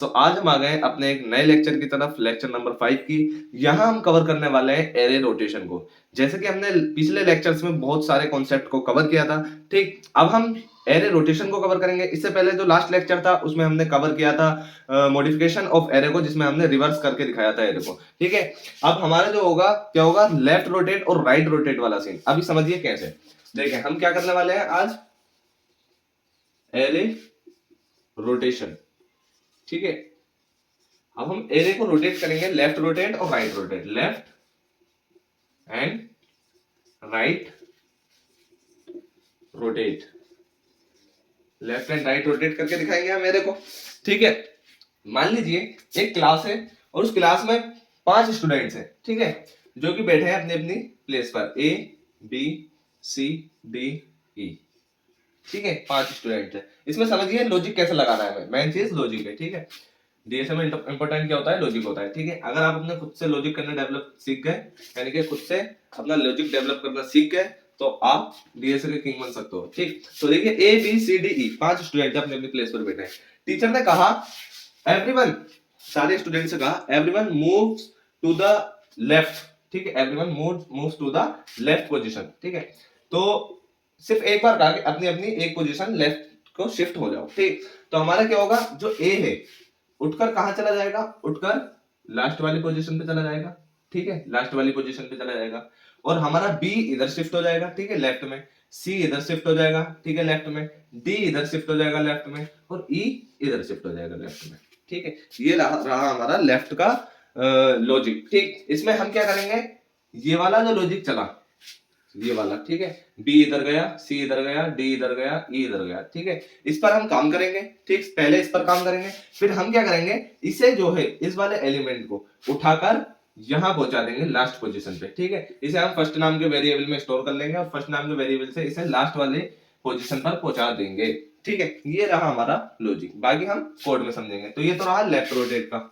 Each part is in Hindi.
तो आज हम आ गए अपने एक नए लेक्चर की तरफ, लेक्चर नंबर 5 की। यहाँ हम कवर करने वाले हैं एरे रोटेशन को। जैसे कि हमने पिछले लेक्चर्स में बहुत सारे कॉन्सेप्ट को कवर किया था, ठीक। अब हम एरे रोटेशन को कवर करेंगे। इससे पहले जो लास्ट लेक्चर था उसमें हमने कवर किया था मॉडिफिकेशन ऑफ एरे को, जिसमें हमने रिवर्स करके दिखाया था एरे को, ठीक है। अब हमारा जो होगा क्या होगा, लेफ्ट रोटेट और राइट रोटेट वाला सीन। अभी समझिए कैसे। देखिए हम क्या करने वाले हैं आज, एरे रोटेशन, ठीक है। अब हम एरे को रोटेट करेंगे, लेफ्ट रोटेट और right rotate, left and right rotate, left and right rotate करके दिखाएंगे हम एरे को, ठीक है। मान लीजिए एक क्लास है और उस क्लास में 5 स्टूडेंट्स हैं, ठीक है, जो कि बैठे हैं अपनी अपनी प्लेस पर, ए बी सी डी ई, ठीक है। 5 स्टूडेंट है। इसमें समझिए लॉजिक कैसे लगाना है, मेन चीज लॉजिक है, ठीक है। डीएसए में इंपॉर्टेंट क्या होता है, लॉजिक होता है, ठीक है। अगर आप अपने खुद से लॉजिक करना डेवलप सीख गए, यानी कि खुद से अपना लॉजिक डेवलप करना सीख गए, तो आप डीएसए के किंग बन सकते हो, ठीक। तो देखिए A B C D E 5 student अपने अपनी प्लेस पर बैठे हैं। टीचर ने कहा एवरीवन, सारे स्टूडेंट से कहा everyone moves to the left, ठीक है। Everyone moves to the left position, ठीक है। तो सिर्फ एक बार कहा कि अपनी अपनी एक पोजीशन लेफ्ट को शिफ्ट हो जाओ, ठीक। तो हमारा क्या होगा, जो ए है उठकर कहां चला जाएगा, उठकर लास्ट वाली पोजीशन पे चला जाएगा, ठीक है। लास्ट वाली पोजीशन पे चला जाएगा। और हमारा बी इधर शिफ्ट हो जाएगा, ठीक है, लेफ्ट में। सी इधर शिफ्ट हो जाएगा, ठीक है, लेफ्ट में। डी इधर शिफ्ट हो जाएगा लेफ्ट में, और ई इधर शिफ्ट हो जाएगा लेफ्ट में, ठीक है। ये रहा हमारा लेफ्ट का लॉजिक, ठीक। इसमें हम क्या करेंगे, ये वाला जो लॉजिक चला, ये वाला, ठीक है। बी इधर गया, सी इधर गया, डी इधर गया, ई इधर गया, ठीक है। इस पर हम काम करेंगे, ठीक। पहले इस पर काम करेंगे, फिर हम क्या करेंगे, इसे जो है इस वाले एलिमेंट को उठाकर यहां पहुंचा देंगे लास्ट पोजीशन पे, ठीक है। इसे हम फर्स्ट नाम के वेरिएबल में स्टोर कर लेंगे और फर्स्ट नाम के वेरिएबल से इसे लास्ट वाले पोजीशन पर पहुंचा देंगे, ठीक है। ये रहा हमारा लॉजिक, बाकी हम कोड में समझेंगे। तो ये तो रहा लेफ्ट रोटेट का,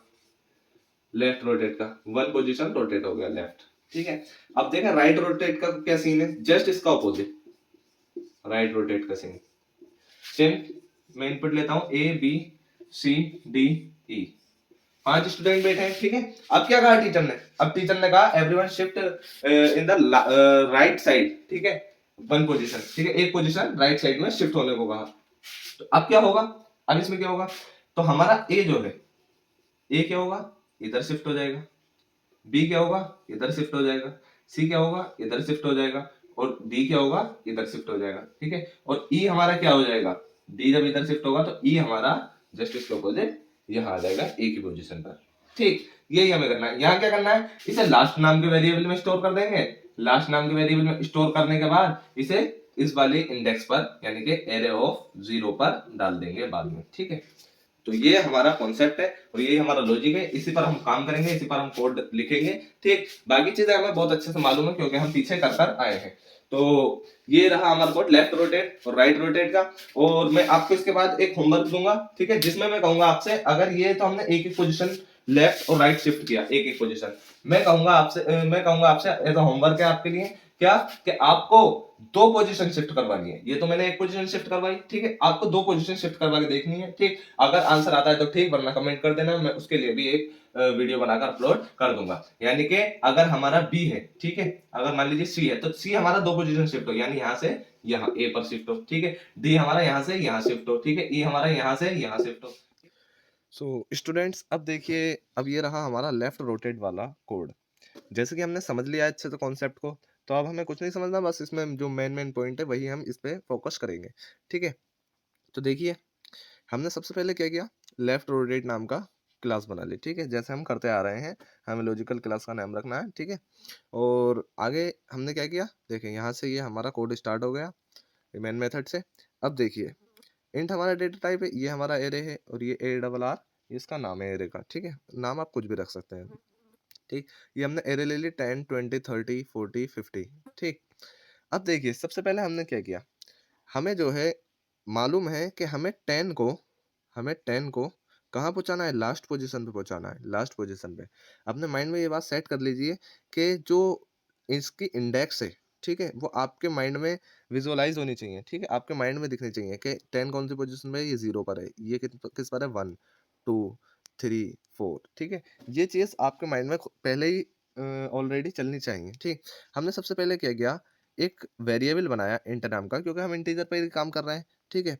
लेफ्ट रोटेट का वन पोजीशन रोटेट हो गया लेफ्ट, ठीक है। अब देखा राइट रोटेट का क्या सीन है, जस्ट इसका ऑपोजिट, राइट रोटेट का सीन सेम। मैं इनपुट लेता हूं A B C D E, 5 student बैठे हैं, ठीक है। अब क्या कहा टीचर ने, अब टीचर ने कहा everyone shift in the right side, ठीक है, वन पोजीशन, ठीक है, एक पोजीशन राइट साइड में शिफ्ट होने को कहा। तो अब क्या होगा, अब इसमें क्या होगा, तो हमारा ए जो है, ए क्या होगा, इधर शिफ्ट हो जाएगा। बी क्या होगा, इधर शिफ्ट हो जाएगा। सी क्या होगा, इधर शिफ्ट हो जाएगा। और डी क्या होगा, इधर शिफ्ट हो जाएगा, ठीक है। और ई हमारा क्या हो जाएगा, डी जब इधर शिफ्ट होगा तो ई हमारा जस्ट इसके अपोजिट यहाँ आ जाएगा ए की पोजीशन पर, ठीक। यही हमें करना है। यहाँ क्या करना है, इसे लास्ट नाम के वेरिएबल में स्टोर कर देंगे। लास्ट नाम के वेरिएबल में स्टोर करने के बाद इसे इस वाले इंडेक्स पर, यानी कि एरे ऑफ 0 पर डाल देंगे बाद में, ठीक है। तो ये हमारा कॉन्सेप्ट है और ये हमारा लॉजिक है, इसी पर हम काम करेंगे, इसी पर हम कोड लिखेंगे, ठीक। बाकी चीजें हमें बहुत अच्छे से मालूम है क्योंकि हम पीछे कर कर आए हैं। तो ये रहा हमारा कोड लेफ्ट रोटेट और राइट रोटेट का। और मैं आपको इसके बाद एक होमवर्क दूंगा, ठीक है, जिसमें मैं कहूंगा आपसे, अगर ये तो हमने एक एक पोजीशन लेफ्ट और राइट शिफ्ट किया, एक एक पोजीशन, मैं कहूंगा आपसे एज अ होमवर्क है आपके लिए, क्या कि आपको 2 पोजीशन शिफ्ट करवानी है। ये तो मैंने एक पोजीशन शिफ्ट करवाई, ठीक है, आपको 2 पोजीशन शिफ्ट करवा के देखनी है, ठीक। अगर आंसर आता है तो ठीक, वरना कमेंट कर देना, मैं उसके लिए भी एक वीडियो बनाकर अपलोड कर दूंगा। यानी कि अगर हमारा बी है, ठीक है, अगर मान लीजिए सी है, तो सी हमारा 2 पोजीशन शिफ्ट हो, यानी यहां से यहाँ ए पर शिफ्ट हो, ठीक है। डी हमारा यहां से यहाँ शिफ्ट हो, ठीक है। ई हमारा यहां से यहाँ शिफ्ट हो। सो स्टूडेंट्स, अब देखिए, अब ये रहा हमारा लेफ्ट रोटेट वाला कोड। जैसे कि हमने समझ लिया अच्छे से कॉन्सेप्ट को, तो अब हमें कुछ नहीं समझना, बस इसमें जो मेन मेन पॉइंट है वही हम इस पे फोकस करेंगे, ठीक है। तो देखिए हमने सबसे पहले क्या किया, लेफ्ट रोटेट नाम का क्लास बना ली, ठीक है, जैसे हम करते आ रहे हैं, हमें लॉजिकल क्लास का नाम रखना है, ठीक है। और आगे हमने क्या किया, देखिए यहाँ से ये हमारा कोड स्टार्ट हो गया मेन मेथड से। अब देखिए इंट हमारा डेटा टाइप है, ये हमारा एरे है, और ये ए डबल आर इसका नाम है एरे का, ठीक है। नाम आप कुछ भी रख सकते हैं, ठीक। ये हमने एरे ले ली 10 20 30 40 50, ठीक। अब देखिए सबसे पहले हमने क्या किया, हमें जो है मालूम है कि हमें 10 को कहाँ पहुंचाना है, लास्ट पोजीशन पे पहुंचाना है, लास्ट पोजीशन पे। अपने माइंड में ये बात सेट कर लीजिए कि जो इसकी इंडेक्स है, ठीक है, वो आपके माइंड में विजुअलाइज होनी चाहिए, ठीक है, आपके माइंड में दिखनी चाहिए कि 10 कौन सी पोजीशन पे है, ये 0 पर है, ये किस पर है, 1 2 3 4, ठीक है। ये चीज़ आपके माइंड में पहले ही ऑलरेडी चलनी चाहिए, ठीक। हमने सबसे पहले क्या किया, एक वेरिएबल बनाया इंट नाम का, क्योंकि हम इंटीजर पे ही काम कर रहे हैं, ठीक है।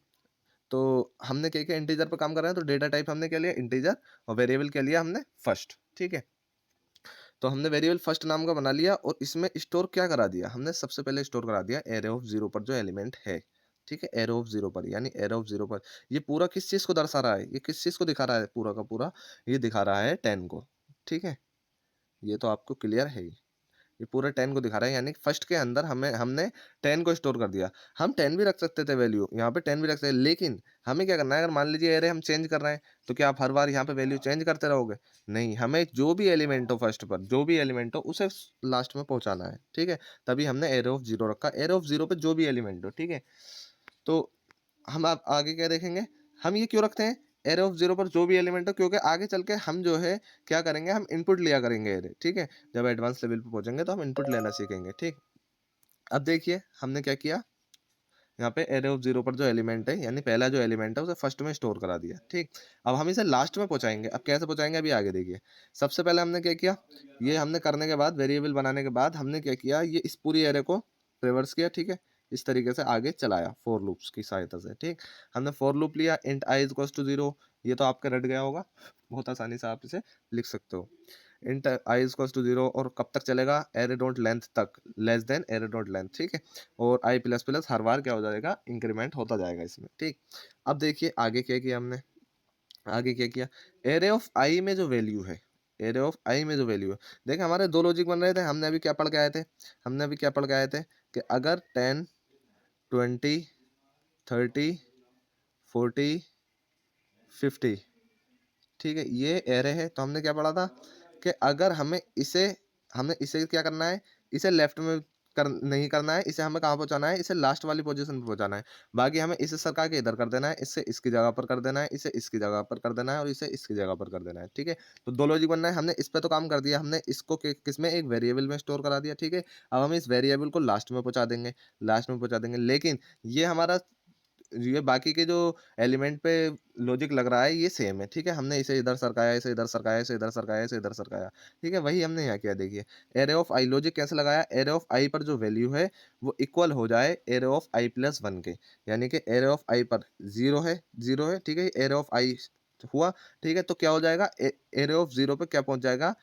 तो हमने क्या किया, इंटीजर पे काम कर रहे हैं तो डेटा टाइप हमने क्या लिया, इंटीजर, और वेरिएबल क्या लिया हमने, फर्स्ट, ठीक है। तो हमने वेरिएबल फर्स्ट नाम का बना लिया और इसमें स्टोर क्या करा दिया, हमने सबसे पहले स्टोर करा दिया एरे ऑफ 0 पर जो एलिमेंट है, ठीक है। एरे ऑफ 0 पर, यानी एरे ऑफ 0 पर ये पूरा किस चीज़ को दर्शा रहा है, ये किस चीज़ को दिखा रहा है, पूरा का पूरा ये दिखा रहा है 10 को, ठीक है। ये तो आपको क्लियर है ही, ये पूरा 10 को दिखा रहा है, यानी फर्स्ट के अंदर हमने 10 को स्टोर कर दिया। हम 10 भी रख सकते थे वैल्यू, यहाँ पे 10 भी रख सकते, लेकिन हमें क्या करना है, अगर मान लीजिए एरे हम चेंज कर रहे हैं तो क्या आप हर बार यहाँ पे वैल्यू चेंज करते रहोगे, नहीं, हमें जो भी एलिमेंट हो फर्स्ट पर, जो भी एलिमेंट हो उसे लास्ट में पहुंचाना है, ठीक है। तभी हमने एरे ऑफ 0 रखा, एरे ऑफ 0 पे जो भी एलिमेंट हो, ठीक है। तो हम आप आगे क्या देखेंगे, हम ये क्यों रखते हैं एरे ऑफ 0 पर जो भी एलिमेंट हो, क्योंकि आगे चल के हम जो है क्या करेंगे, हम इनपुट लिया करेंगे एरे, ठीक है। जब एडवांस लेवल पे पहुंचेंगे तो हम इनपुट लेना सीखेंगे, ठीक। अब देखिए हमने क्या किया, यहाँ पे एरे ऑफ 0 पर जो एलिमेंट है, यानी पहला जो एलिमेंट है उसे फर्स्ट में स्टोर करा दिया, ठीक। अब हम इसे लास्ट में पहुंचाएंगे, अब कैसे पहुंचाएंगे अभी आगे देखिए। सबसे पहले हमने क्या किया, ये हमने करने के बाद, वेरिएबल बनाने के बाद हमने क्या किया, ये इस पूरी एरे को रिवर्स किया, ठीक है। इस तरीके से आगे चलाया फॉर लूप्स की सहायता से, ठीक। हमने फॉर लूप लिया, int I is equals to 0, ये तो आपके रट गया होगा, बहुत आसानी से आप इसे लिख सकते हो। Int I is equals to 0 और कब तक चलेगा, एरे डॉट लेंथ तक, less than array dot length, ठीक है। और आई प्लस प्लस हर बार क्या हो जाएगा, इंक्रीमेंट होता जाएगा इसमें, ठीक। अब देखिए आगे क्या किया हमने, आगे क्या किया, एरे ऑफ आई में जो वैल्यू है, एरे ऑफ आई में जो वैल्यू है, देखिए हमारे दो लॉजिक बन रहे थे, हमने अभी क्या पढ़ के आए थे, हमने अभी क्या पढ़ के आए थे कि अगर 10 20 30 40 50, ठीक है, ये एरे है। तो हमने क्या पढ़ा था कि अगर हमें इसे क्या करना है, इसे लेफ्ट में नहीं करना है, इसे हमें कहाँ पहुंचाना है, इसे लास्ट वाली पोजीशन पे पहुंचाना है। बाकी हमें इसे सरका के इधर कर देना है, इससे इसकी जगह पर कर देना है, इसे इसकी जगह पर कर देना है, और इसे इसकी जगह पर कर देना है, ठीक है। तो दो लॉजिक बनना है, हमने इस पे तो काम कर दिया, हमने इसको किसमें, एक वेरिएबल में स्टोर करा दिया, ठीक है। अब हम इस वेरिएबल को लास्ट में पहुंचा देंगे, लास्ट में पहुंचा देंगे, लेकिन ये हमारा, ये बाकी के जो एलिमेंट पे लॉजिक लग रहा है ये सेम है, ठीक है। हमने इसे इधर सरकाया, इसे इधर सरकाया, इसे इधर सरकाया, इसे इधर सरकाया, ठीक है। वही हमने यहाँ किया, देखिए एरे ऑफ आई लॉजिक कैसे लगाया, एरे ऑफ आई पर जो वैल्यू है वो इक्वल हो जाए एरे ऑफ आई प्लस 1 के, यानी कि एरे ऑफ आई पर 0 है, 0 है, ठीक है। एरे ऑफ आई हुआ, ठीक है, तो क्या हो जाएगा, एरे ऑफ 0 पे क्या पहुंच जाएगा,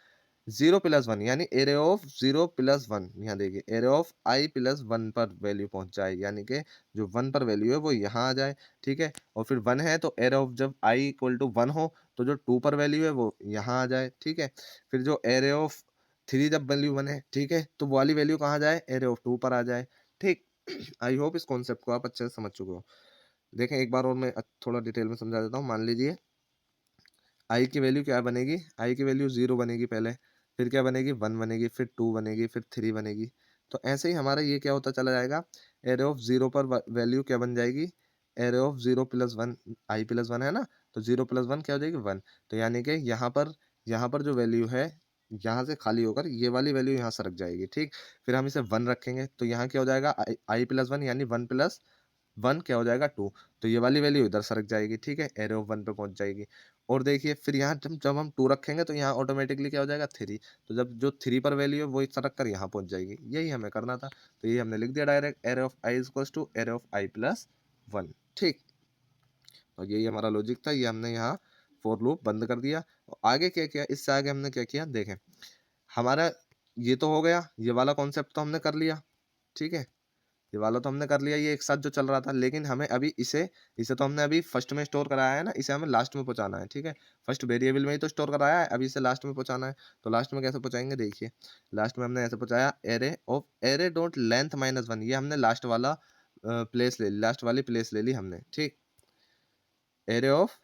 0 + 1, यानी एरे ऑफ 0 + 1, यहाँ देखिए एरे ऑफ आई प्लस 1 पर वैल्यू पहुंच जाए, यानी कि जो 1 पर वैल्यू है वो यहाँ आ जाए, ठीक है। और फिर 1 है तो एरे ऑफ जब आई इक्वल टू 1 हो तो जो 2 पर वैल्यू है वो यहाँ आ जाए, ठीक है। फिर जो एरे ऑफ 3 जब वैल्यू 1 है, ठीक है, तो वो वाली वैल्यू कहाँ जाए, एरे ऑफ 2 पर आ जाए, ठीक। आई होप इस कॉन्सेप्ट को आप अच्छे से समझ चुके हो। देखें एक बार और मैं थोड़ा डिटेल में समझा देता हूँ। मान लीजिए आई की वैल्यू क्या बनेगी, आई की वैल्यू 0 बनेगी पहले, फिर क्या बनेगी, 1 बनेगी, फिर 2 बनेगी, फिर 3 बनेगी। तो ऐसे ही हमारा ये क्या होता चला जाएगा, एरे ऑफ 0 पर वैल्यू क्या बन जाएगी, एरे ऑफ 0 + 1, आई प्लस 1 है ना, तो 0 + 1 क्या हो जाएगी, 1। तो यानी कि यहाँ पर जो वैल्यू है, यहाँ से खाली होकर ये वाली वैल्यू यहाँ सरक जाएगी, ठीक। फिर हम इसे 1 रखेंगे तो यहाँ क्या हो जाएगा, आई प्लस 1, यानी 1 + 1 क्या हो जाएगा, 2। तो ये वाली वैल्यू इधर सरक जाएगी, ठीक है, एरे ऑफ 1 पे पहुंच जाएगी। और देखिए फिर यहाँ जब हम 2 रखेंगे तो यहाँ ऑटोमेटिकली क्या हो जाएगा, 3। तो जब जो 3 पर वैल्यू है वो सरक कर यहाँ पहुंच जाएगी, यही हमें करना था। तो ये हमने लिख दिया direct, array of I equals to array of I plus 1, ठीक। और यही हमारा लॉजिक था, ये हमने यहाँ फॉर लूप बंद कर दिया। और आगे क्या किया, इससे आगे हमने क्या किया, देखें हमारा ये तो हो गया, ये वाला कॉन्सेप्ट तो हमने कर लिया, ठीक है, ये वाला तो हमने कर लिया, ये एक साथ जो चल रहा था। लेकिन हमें अभी इसे इसे तो हमने अभी फर्स्ट में स्टोर कराया है ना, इसे हमें लास्ट में पहुंचाना है, ठीक है। फर्स्ट वेरिएबल में ही तो स्टोर कराया है, अभी इसे लास्ट में पहुंचाना है। तो लास्ट में कैसे पहुंचाएंगे, देखिए लास्ट में हमने ऐसे पहुंचाया, array of array dot length -1, ये हमने लास्ट वाला प्लेस ले ली, लास्ट वाली प्लेस ले ली हमने, ठीक। Array of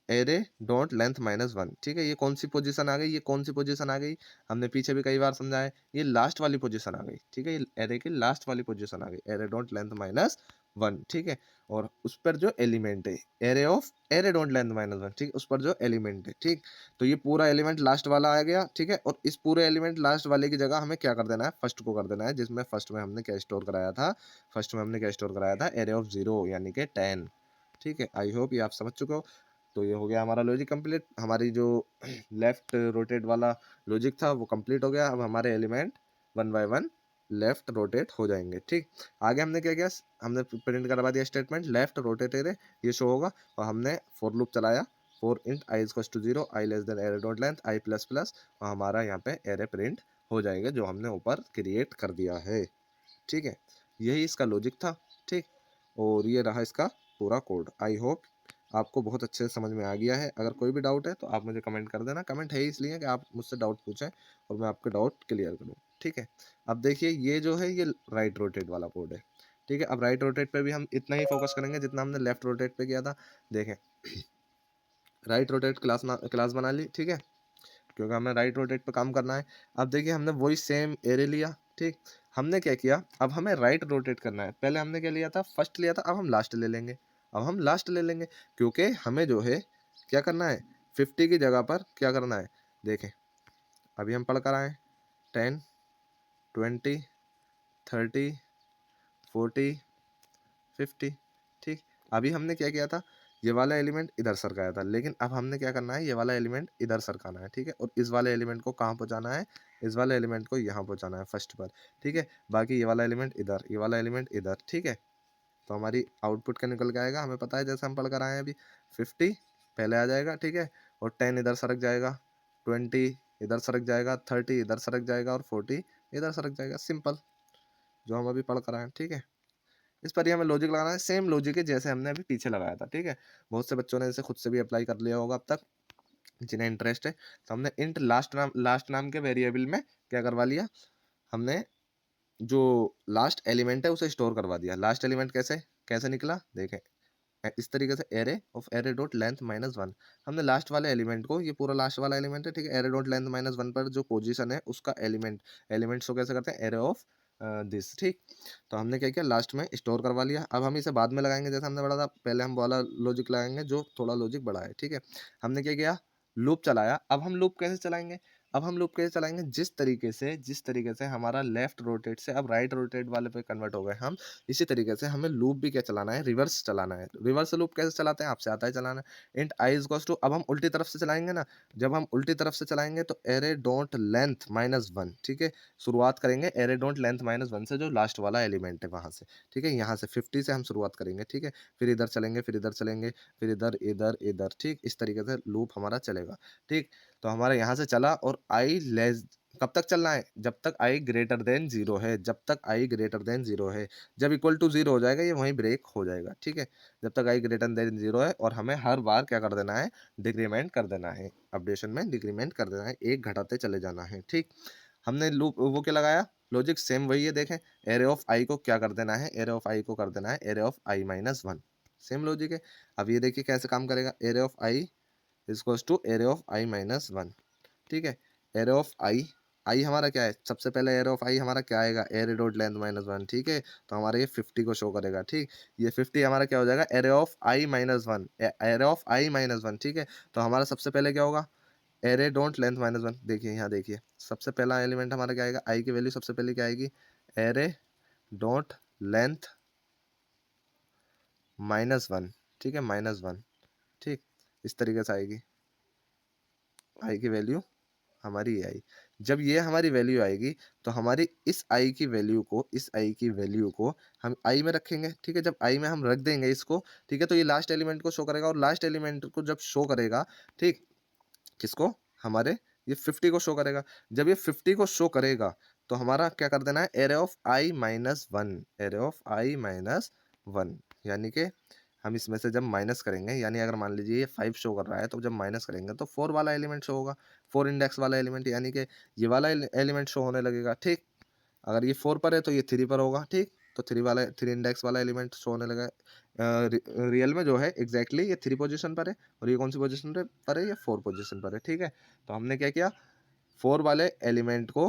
array dot length -1, ठीक है। ये कौन सी पोजीशन आ गई, ये कौन सी पोजीशन आ गई, हमने पीछे भी कई बार समझाया, ये लास्ट वाली पोजीशन आ गई, ठीक है। ये एरे की लास्ट वाली पोजीशन आ गई, एरे डॉट लेंथ -1, ठीक है। और उस पर जो एलिमेंट है, array of array dot length -1, ठीक, उस पर जो एलिमेंट है, ठीक। तो ये पूरा एलिमेंट लास्ट वाला आ गया, ठीक है। और इस पूरे एलिमेंट लास्ट वाले की जगह हमें क्या कर देना है, फर्स्ट को कर देना है, जिसमें फर्स्ट में हमने क्या स्टोर कराया था, फर्स्ट में हमने क्या स्टोर कराया था, एरे ऑफ 0 यानी कि 10, ठीक है। आई होप ये आप समझ चुके हो। तो ये हो गया हमारा लॉजिक कंप्लीट। हमारी जो लेफ्ट रोटेट वाला लॉजिक था वो कंप्लीट हो गया। अब हमारे एलिमेंट 1 बाय 1 लेफ्ट रोटेट हो जाएंगे। ठीक, आगे हमने क्या किया, हमने प्रिंट करवा दिया स्टेटमेंट लेफ्ट रोटेट एरे, ये शो होगा। और हमने फॉर लूप चलाया, for int I is to 0, I less than array dot length I plus plus, और हमारा यहाँ पे एरे प्रिंट हो जाएगा जो हमने ऊपर क्रिएट कर दिया है। ठीक है, यही इसका लॉजिक था। ठीक, और ये रहा इसका पूरा कोड। आई होप आपको बहुत अच्छे से समझ में आ गया है। अगर कोई भी डाउट है तो आप मुझे कमेंट कर देना। कमेंट है इसलिए कि आप मुझसे डाउट पूछें और मैं आपके डाउट क्लियर करूँ। ठीक है, अब देखिए ये जो है ये राइट रोटेट वाला कोड है। ठीक है, अब राइट रोटेट पे भी हम इतना ही फोकस करेंगे जितना हमने लेफ्ट रोटेट पे किया था। देखें, राइट रोटेट क्लास बना ली। ठीक है, क्योंकि हमें राइट रोटेट पे काम करना है। अब देखिए हमने वही सेम एरे लिया। ठीक, हमने क्या किया, अब हमें राइट रोटेट करना है। पहले हमने क्या लिया था, फर्स्ट लिया था, अब हम लास्ट ले लेंगे। अब हम लास्ट ले लेंगे क्योंकि हमें जो है क्या करना है, 50 की जगह पर क्या करना है। देखें, अभी हम पढ़ कर आए 10 20 30 40 50। ठीक, अभी हमने क्या किया था, ये वाला एलिमेंट इधर सरकाया था, लेकिन अब हमने क्या करना है, ये वाला एलिमेंट इधर सरकाना है। ठीक है, और इस वाले एलिमेंट को कहाँ पहुँचाना है, इस वाले एलिमेंट को यहाँ पहुँचाना है फर्स्ट पर। ठीक है, बाकी ये वाला एलिमेंट इधर, ये वाला एलिमेंट इधर। ठीक है, तो हमारी आउटपुट क्या निकल के आएगा, हमें पता है जैसे हम पढ़ कर आए हैं अभी, 50 पहले आ जाएगा। ठीक है, और 10 इधर सरक जाएगा, 20 इधर सरक जाएगा, 30 इधर सरक जाएगा, और 40 इधर सरक जाएगा। सिंपल, जो हम अभी पढ़ कर आए हैं। ठीक है, इस पर ही हमें लॉजिक लगाना है, सेम लॉजिक है जैसे हमने अभी पीछे लगाया था। ठीक है, बहुत से बच्चों ने इसे खुद से भी अप्लाई कर लिया होगा अब तक, जिन्हें इंटरेस्ट है। तो हमने इंट लास्ट नाम के वेरिएबल में क्या करवा लिया, हमने जो लास्ट एलिमेंट है उसे स्टोर करवा दिया। लास्ट एलिमेंट कैसे कैसे निकला, देखें इस तरीके से, array of array dot length -1। हमने लास्ट वाले एलिमेंट को, ये पूरा लास्ट वाला एलिमेंट है। ठीक है, एरे डॉट लेंथ -1 पर जो पोजीशन है उसका एलिमेंट शो कैसे करते हैं, एरे ऑफ दिस। ठीक, तो हमने क्या किया, लास्ट में स्टोर करवा लिया। अब हम इसे बाद में लगाएंगे जैसे हमने पढ़ा था, पहले हम वाला लॉजिक लगाएंगे जो थोड़ा लॉजिक बड़ा है। ठीक है, हमने क्या किया, लूप चलाया। अब हम लूप कैसे चलाएंगे, अब हम लूप कैसे चलाएंगे, जिस तरीके से हमारा लेफ्ट रोटेट से अब राइट रोटेट वाले पे कन्वर्ट हो गए हम, इसी तरीके से हमें लूप भी क्या चलाना है, रिवर्स चलाना है। रिवर्स लूप कैसे चलाते हैं, आपसे आता है चलाना। इंट आई इज टू, अब हम उल्टी तरफ से चलाएंगे ना, जब हम उल्टी तरफ से चलाएंगे तो एरे डोंट लेंथ -1। ठीक है, शुरुआत करेंगे एरे डोंट लेंथ -1 से, जो लास्ट वाला एलिमेंट है वहां से। ठीक है, यहाँ से 50 से हम शुरुआत करेंगे। ठीक है, फिर इधर चलेंगे, फिर इधर चलेंगे, फिर इधर इधर इधर। ठीक, इस तरीके से लूप हमारा चलेगा। ठीक, तो हमारा यहाँ से चला, और आई लेस, कब तक चलना है, जब तक आई ग्रेटर देन 0 है, जब तक आई ग्रेटर देन 0 है। जब इक्वल टू 0 हो जाएगा ये वहीं ब्रेक हो जाएगा। ठीक है, जब तक आई ग्रेटर देन 0 है, और हमें हर बार क्या कर देना है, डिक्रीमेंट कर देना है, अपडेशन में डिक्रीमेंट कर देना है, एक घटाते चले जाना है। ठीक, हमने लूप वो क्या लगाया, लॉजिक सेम वही है। देखें, एरे ऑफ आई को क्या कर देना है, एरे ऑफ आई को कर देना है array of I -1। Same logic है। अब ये देखिए कैसे काम करेगा, array of I is to array of I -1। ठीक है, एरे ऑफ आई हमारा क्या है, सबसे पहले एरे ऑफ आई हमारा क्या आएगा, एरे डॉट लेंथ -1। ठीक है, तो हमारा ये 50 को शो करेगा। ठीक, ये 50 हमारा क्या हो जाएगा, array of I -1, array of I -1। ठीक है, तो हमारा सबसे पहले क्या होगा, एरे डोंट लेंथ -1। देखिए यहाँ देखिए, सबसे पहला एलिमेंट हमारा क्या आएगा, आई की वैल्यू सबसे पहले क्या आएगी, एरे डोंट लेंथ -1। ठीक है, -1। ठीक, इस तरीके से आएगी आई की वैल्यू, हमारी ये आई। जब ये हमारी वैल्यू आएगी तो हमारी इस आई की वैल्यू को, इस आई की वैल्यू को हम आई में रखेंगे। ठीक है, जब आई में हम रख देंगे इसको, ठीक है, तो ये लास्ट एलिमेंट को शो करेगा, और लास्ट एलिमेंट को जब शो करेगा, ठीक, किसको, हमारे ये 50 को शो करेगा। जब ये 50 को शो करेगा तो हमारा क्या कर देना है, array of I -1, array of I -1, यानी कि हम इसमें से जब माइनस करेंगे, यानी अगर मान लीजिए ये 5 शो कर रहा है, तो जब माइनस करेंगे तो 4 वाला एलिमेंट शो होगा, 4 इंडेक्स वाला एलिमेंट, यानी कि ये वाला एलिमेंट शो होने लगेगा। ठीक, अगर ये 4 पर है तो ये 3 पर होगा। ठीक, तो 3 इंडेक्स वाला एलिमेंट शो होने लगा। रियल में जो है एग्जैक्टली ये 3 पोजीशन पर है, और ये कौन सी पोजीशन पर है, ये 4 पोजीशन पर है। ठीक है, तो हमने क्या किया, 4 वाले एलिमेंट को,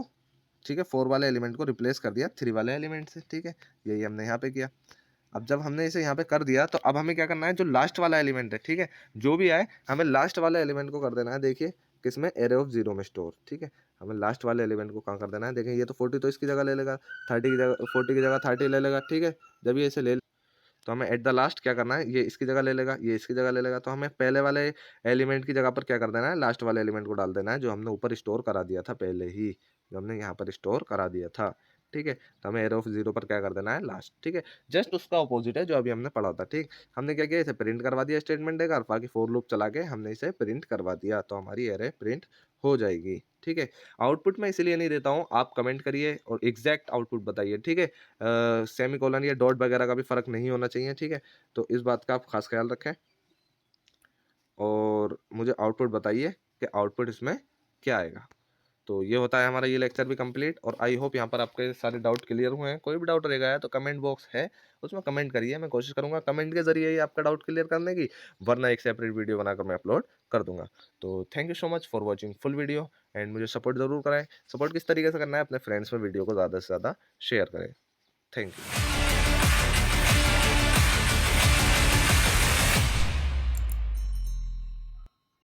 ठीक है, 4 वाले एलिमेंट को रिप्लेस कर दिया 3 वाले एलिमेंट से। ठीक है, यही हमने यहाँ पे किया। अब जब हमने इसे यहाँ पे कर दिया तो अब हमें क्या करना है, जो लास्ट वाला एलिमेंट है, ठीक है, जो भी आए हमें लास्ट वाले एलिमेंट को कर देना है। देखिए किसमें, एरे ऑफ 0 में स्टोर। ठीक है, हमें लास्ट वाले एलिमेंट को कहाँ कर देना है, देखिए ये तो 40 तो इसकी जगह ले लेगा, 30 की जगह 40 की जगह 30 ले लेगा। ठीक है, जब ये इसे ले, तो हमें एट द लास्ट क्या करना है, ये इसकी जगह ले लेगा, ये इसकी जगह ले लेगा, तो हमें पहले वाले एलिमेंट की जगह पर क्या कर देना है, लास्ट वाले एलिमेंट को डाल देना है जो हमने ऊपर स्टोर करा दिया था पहले ही, जो हमने यहाँ पर स्टोर करा दिया था। ठीक है, तो हमें एरो ऑफ 0 पर क्या कर देना है, लास्ट। ठीक है, जस्ट उसका अपोजिट है जो अभी हमने पढ़ा था। ठीक, हमने क्या किया, इसे प्रिंट करवा दिया स्टेटमेंट देकर, बाकी फॉर लूप चला के हमने इसे प्रिंट करवा दिया, तो हमारी एरे प्रिंट हो जाएगी। ठीक है, आउटपुट मैं इसीलिए नहीं देता हूँ, आप कमेंट करिए और एग्जैक्ट आउटपुट बताइए। ठीक है, सेमीकोलन या डॉट वगैरह का भी फर्क नहीं होना चाहिए। ठीक है, तो इस बात का आप खास ख्याल रखें और मुझे आउटपुट बताइए कि आउटपुट इसमें क्या आएगा। तो ये होता है हमारा ये लेक्चर भी कंप्लीट, और आई होप यहाँ पर आपके सारे डाउट क्लियर हुए हैं। कोई भी डाउट रहेगा है तो कमेंट बॉक्स है, उसमें कमेंट करिए, मैं कोशिश करूंगा कमेंट के जरिए ही आपका डाउट क्लियर करने की, वरना एक सेपरेट वीडियो बनाकर मैं अपलोड कर दूंगा। तो thank you so much for watching full video, and मुझे सपोर्ट जरूर कराएं। सपोर्ट किस तरीके से करना है, अपने फ्रेंड्स में वीडियो को ज़्यादा से ज़्यादा शेयर करें। Thank you.